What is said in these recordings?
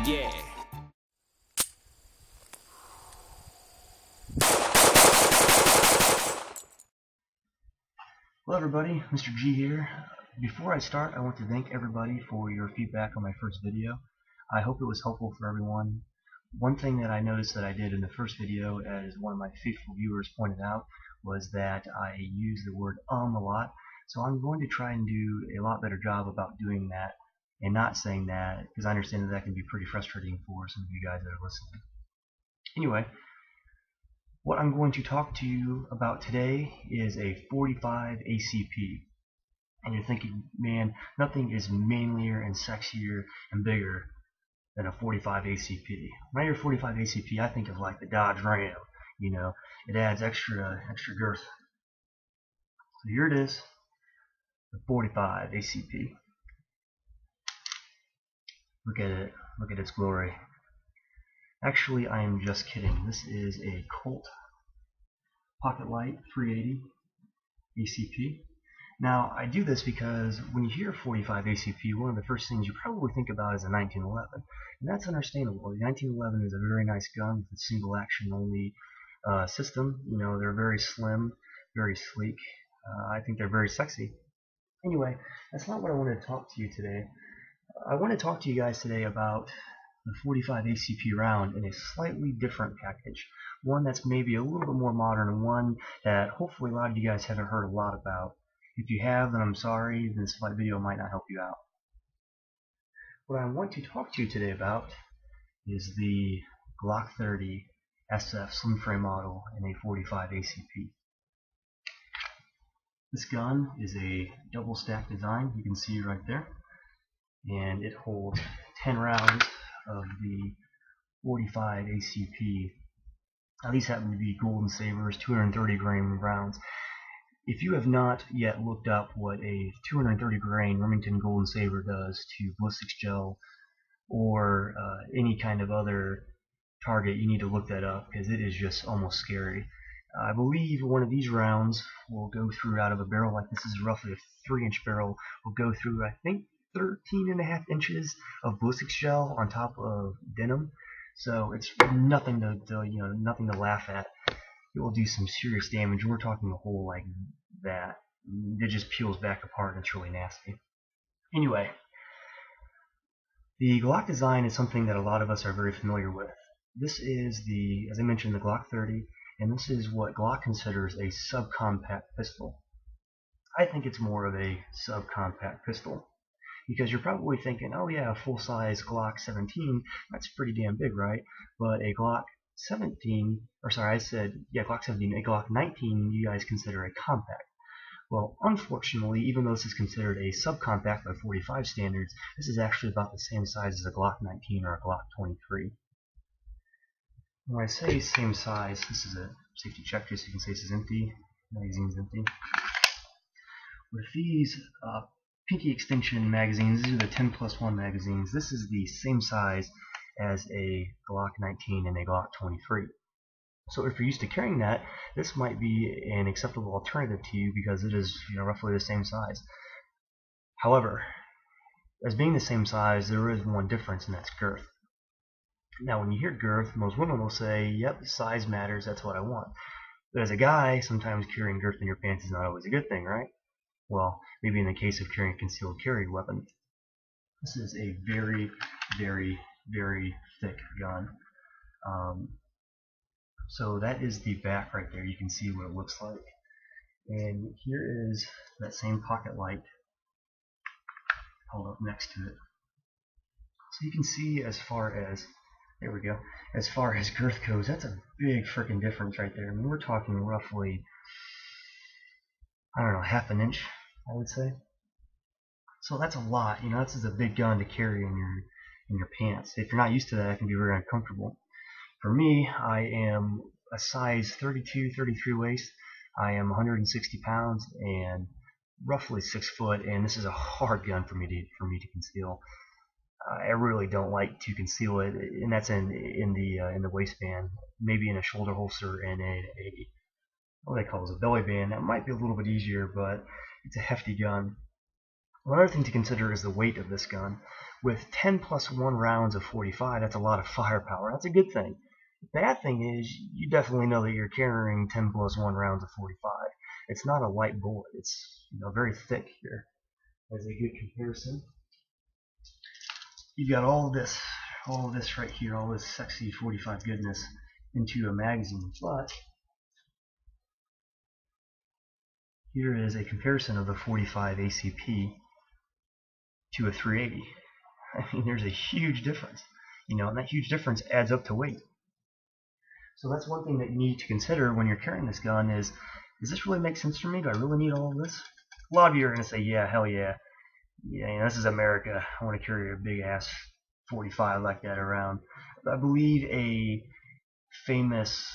Yeah. Hello everybody, Mr. G here. Before I start, I want to thank everybody for your feedback on my first video. I hope it was helpful for everyone. One thing that I noticed that I did in the first video, as one of my faithful viewers pointed out, was that I used the word a lot. So I'm going to try and do a lot better job about doing that and not saying that, because I understand that that can be pretty frustrating for some of you guys that are listening. Anyway, what I'm going to talk to you about today is a 45 ACP. And you're thinking, man, nothing is manlier and sexier and bigger than a 45 ACP. When I hear 45 ACP, I think of like the Dodge Ram. You know, it adds extra girth. So here it is, the 45 ACP. Look at it. Look at its glory. Actually, I am just kidding. This is a Colt Pocket Light 380 ACP. Now, I do this because when you hear 45 ACP, one of the first things you probably think about is a 1911. And that's understandable. The 1911 is a very nice gun with a single action only system. You know, they're very slim, very sleek. I think they're very sexy. Anyway, that's not what I wanted to talk to you today. I want to talk to you guys today about the 45 ACP round in a slightly different package. One that's maybe a little bit more modern, and one that hopefully a lot of you guys haven't heard a lot about. If you have, then I'm sorry, this video might not help you out. What I want to talk to you today about is the Glock 30 SF slim frame model in a 45 ACP. This gun is a double stack design, you can see right there, and it holds 10 rounds of the 45 ACP. Now these happen to be Golden Sabers 230 grain rounds. If you have not yet looked up what a 230 grain Remington Golden Saber does to ballistics gel or any kind of other target, you need to look that up because it is just almost scary. I believe one of these rounds will go through, out of a barrel like this is roughly a 3-inch barrel, will go through, I think, 13.5 inches of ballistics gel on top of denim. So it's nothing nothing to laugh at. It will do some serious damage. We're talking a hole like that. It just peels back apart and it's really nasty. Anyway, the Glock design is something that a lot of us are very familiar with. This is the, as I mentioned, the Glock 30, and this is what Glock considers a subcompact pistol. I think it's more of a subcompact pistol, because you're probably thinking, oh yeah, a full-size Glock 17, that's pretty damn big, right? But a Glock 17, or sorry, I said, yeah, Glock 17, a Glock 19, you guys consider a compact. Well, unfortunately, even though this is considered a subcompact by 45 standards, this is actually about the same size as a Glock 19 or a Glock 23. When I say same size, this is a safety check just so you can say this is empty, magazine's empty. With these pinky extension magazines, these are the 10+1 magazines, this is the same size as a Glock 19 and a Glock 23. So if you're used to carrying that, this might be an acceptable alternative to you because it is, roughly the same size. However, as being the same size, there is one difference, and that's girth. Now when you hear girth, most women will say, yep, size matters, that's what I want. But as a guy, sometimes carrying girth in your pants is not always a good thing, right? Well, maybe in the case of carrying a concealed carry weapon. This is a very, very, very thick gun. So that is the back right there. You can see what it looks like. And here is that same pocket light held up next to it. So you can see as far as, there we go, as far as girth goes, that's a big freaking difference right there. I mean, we're talking roughly, I don't know, half an inch, I would say. So that's a lot. This is a big gun to carry in your pants. If you're not used to that, it can be very uncomfortable. For me, I am a size 32, 33 waist. I am 160 pounds and roughly 6 foot, and this is a hard gun for me to conceal. I really don't like to conceal it, and that's in the waistband, maybe in a shoulder holster and a what they call a belly band. That might be a little bit easier, but It's a hefty gun. One other thing to consider is the weight of this gun. With 10 plus 1 rounds of 45, that's a lot of firepower. That's a good thing. The bad thing is, you definitely know that you're carrying 10 plus 1 rounds of 45. It's not a light bullet. It's very thick here. As a good comparison, you got all of this right here, all this sexy 45 goodness into a magazine. But here is a comparison of the 45 ACP to a 380. I mean, there's a huge difference, and that huge difference adds up to weight. So that's one thing that you need to consider when you're carrying this gun is, does this really make sense for me? Do I really need all of this? A lot of you are going to say, yeah, hell yeah. Yeah, this is America. I want to carry a big ass 45 like that around. I believe a famous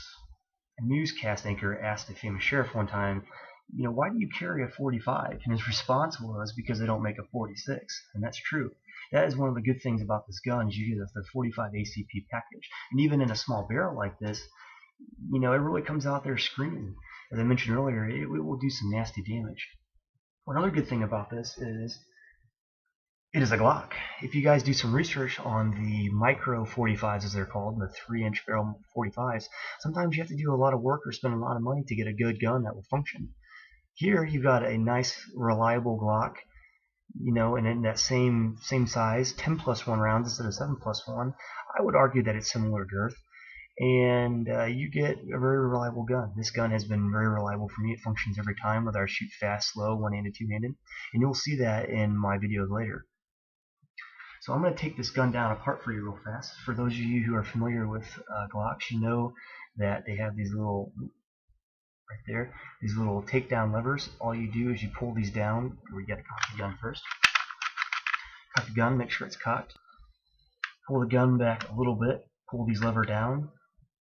newscast anchor asked a famous sheriff one time, why do you carry a 45? And his response was, because they don't make a 46. And that's true. That is one of the good things about this gun, is you get the 45 ACP package. And even in a small barrel like this, it really comes out there screaming. As I mentioned earlier, it will do some nasty damage. One other good thing about this is it is a Glock. If you guys do some research on the micro 45s, as they're called, the 3-inch barrel 45s, sometimes you have to do a lot of work or spend a lot of money to get a good gun that will function. Here you've got a nice, reliable Glock, and in that same size, 10 plus 1 rounds instead of 7 plus 1. I would argue that it's similar girth, and you get a very reliable gun. This gun has been very reliable for me. It functions every time, whether I shoot fast, slow, one-handed, two-handed, and you'll see that in my videos later. So I'm going to take this gun down apart for you real fast. For those of you who are familiar with Glocks, you know that they have these little, right there, these little takedown levers. All you do is you pull these down. We got to cock the gun first. Cock the gun, make sure it's cocked. Pull the gun back a little bit. Pull these lever down.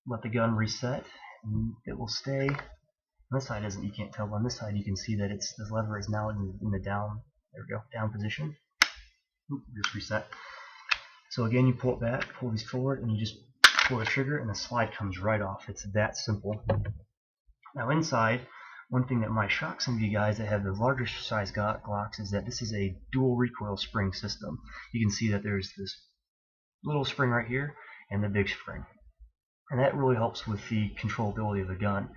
Let the gun reset, and it will stay. On this side you can't tell, but on this side you can see that this lever is now in the down. There we go, down position. Just reset. So again, you pull it back, pull these forward, and you just pull the trigger, and the slide comes right off. It's that simple. Now inside, one thing that might shock some of you guys that have the larger size Glocks is that this is a dual recoil spring system. You can see that there's this little spring right here and the big spring, and that really helps with the controllability of the gun.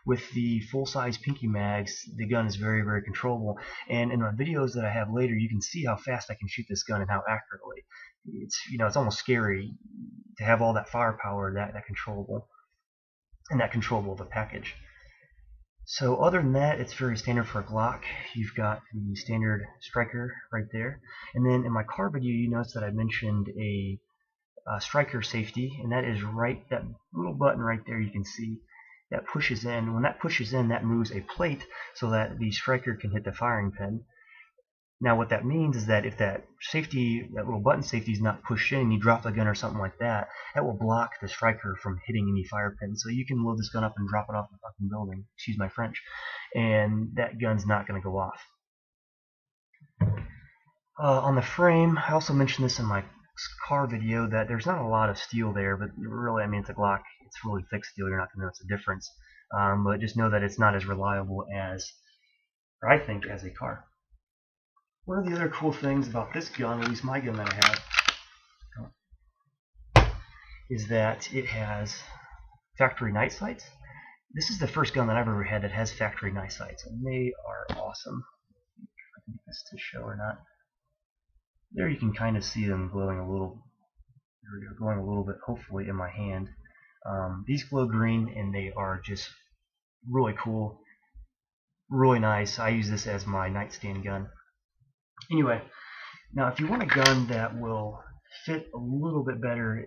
With the full-size pinky mags, the gun is very, very controllable. And in my videos that I have later, you can see how fast I can shoot this gun and how accurately. It's almost scary to have all that firepower, that controllable, and that controllable of a package. So other than that, it's very standard for a Glock. You've got the standard striker right there. And then in my car video, you notice that I mentioned a striker safety, and that is that little button right there you can see. That pushes in. When that pushes in, that moves a plate so that the striker can hit the firing pin. Now what that means is that if that little button safety is not pushed in and you drop the gun or something like that, that will block the striker from hitting any fire pin. So you can load this gun up and drop it off the fucking building, excuse my French, and that gun's not going to go off. On the frame, I also mentioned this in my car video, that there's not a lot of steel there, but really, it's a Glock. It's really thick steel. You're not going to notice a difference. But just know that it's not as reliable as, or I think, as a car. One of the other cool things about this gun, at least my gun that I have, is that it has factory night sights. This is the first gun that I've ever had that has factory night sights, and they are awesome. If I can get this to show or not. There you can kind of see them glowing a little. They're glowing a little bit, hopefully, in my hand. These glow green, and they are just really cool, really nice. I use this as my nightstand gun. Anyway, now if you want a gun that will fit a little bit better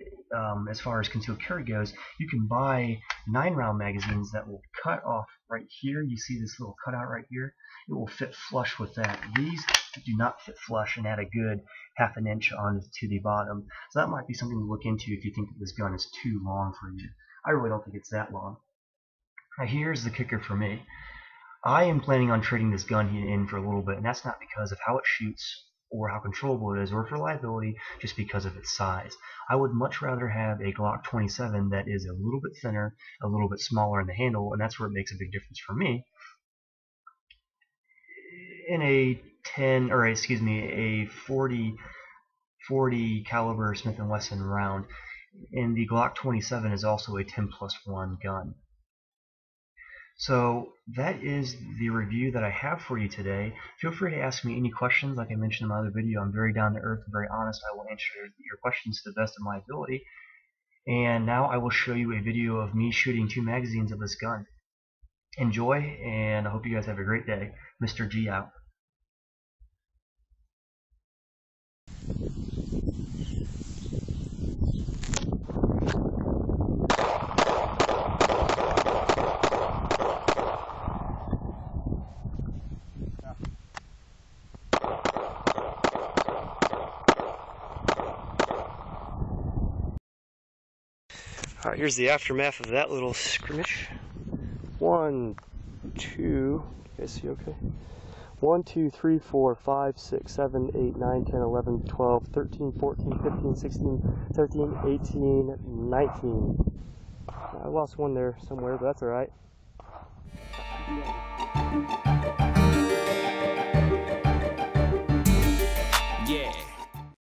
as far as concealed carry goes, you can buy 9-round magazines that will cut off right here. You see this little cutout right here? It will fit flush with that. These do not fit flush and add a good ½ inch onto the bottom. So that might be something to look into if you think that this gun is too long for you. I really don't think it's that long. Now here's the kicker for me. I am planning on trading this gun in for a little bit, and that's not because of how it shoots or how controllable it is or for reliability, just because of its size. I would much rather have a Glock 27 that is a little bit thinner, a little bit smaller in the handle, and that's where it makes a big difference for me. in a 10 or excuse me a 40 caliber Smith & Wesson round, and the Glock 27 is also a 10+1 gun. So that is the review that I have for you today. Feel free to ask me any questions. Like I mentioned in my other video, I'm very down to earth and very honest. I will answer your questions to the best of my ability. And now I will show you a video of me shooting 2 magazines of this gun. Enjoy, and I hope you guys have a great day. Mr. G out. Alright, here's the aftermath of that little scrimmage. 1, 2, you guys see okay? 1, 2, 3, 4, 5, 6, 7, 8, 9, 10, 11, 12, 13, 14, 15, 16, 17, 18, 19. I lost one there somewhere, but that's alright.